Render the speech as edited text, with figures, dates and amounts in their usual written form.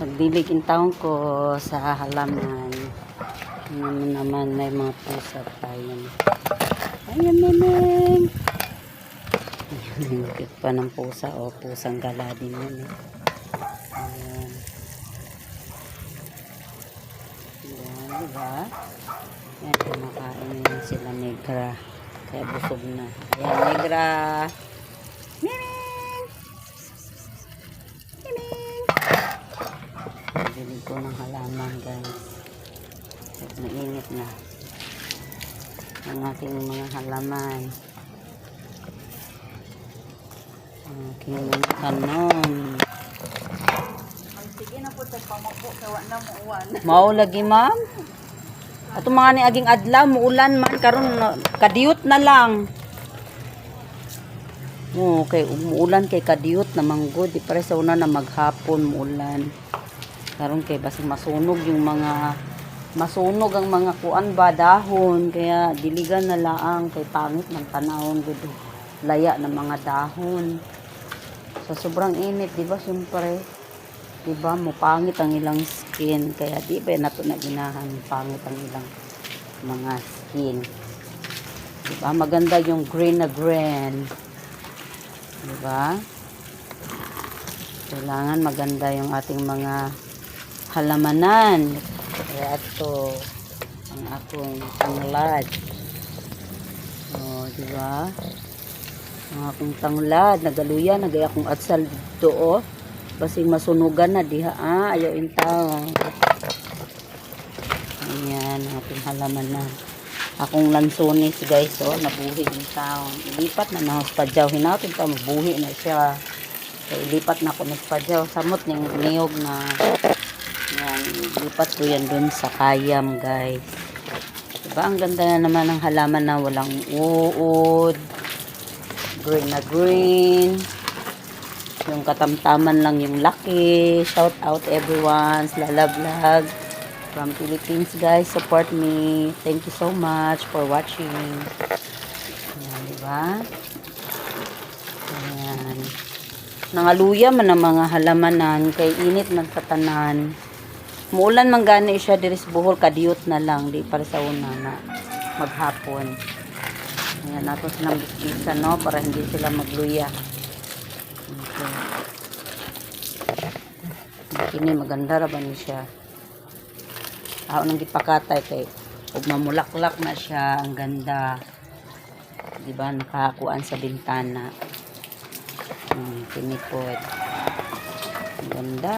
Pagdilig in taon ko sa halaman. Naman may mga pusa tayo. Ayan naman. Hingkit pa ng pusa o pusang gala din yun eh. Ayan. Ayan, diba? Ayan, kumakain na yun sila negra. Kaya busog na. Ayan, negra. Miming! Miming! Dilig ko ng halaman, guys. Mainit na ang aking mga halaman. Ang aking mga kanon. Sige na po sa pamako, kawa na mo uwan. Mao lagi, ma'am. Ato mga ni aging adlaw muulan man karon kadiyot na lang. Okay, umuulan kay kadiyot na manggod, di pare sa una na maghapon muulan. Karon kay basig masunog yung mga masunog ang mga kuan ba dahon, kaya diligan na laang kay pangit ng tanawon gud laya ng mga dahon. Sa sobrang init, di ba, syempre, di ba, mupangit ang ilang skin, kaya di ba nato na ginahan pangit ang ilang mga skin. Di ba, maganda yung green na green. Di ba? Kailangan maganda yung ating mga halamanan. Kaya ito ang akong tanglad. Oh, di ba? Ang akong tanglad, nagaluya, nagay akong atsal dito, oh. Basing masunugan na diha, ayaw intaw. Ayan, ang ating halamanan. Akong lansones, guys, oh, nabuhi intaw. Ilipat na na hospadyaw, hinatin pa, mabuhi na siya. So, ilipat na ako ng hospadyaw. Samot ng niyog na. Yan, lipat ko yan dun sa kayam, guys. Diba, ang ganda na naman ng halaman na walang uod. Green na green. Yung katamtaman lang yung laki. Shout out everyone. Lala Vlog from Philippines, guys. Support me. Thank you so much for watching. Ayan, diba? Ayan. Nangaluya man ang mga halamanan kay init man sa tanan. Muulan man gani siya diri sa Bohol, kadiyot na lang di para sa una na maghapon. Ayan, nato silang bispisan, no, para hindi sila magluya. Okay. Kini maganda ra ba ni siya? Ako nang gipakatay kay ug mamulaklak na siya, ang ganda. Di ba, nakakuan sa bintana. Kini po. Ang ganda.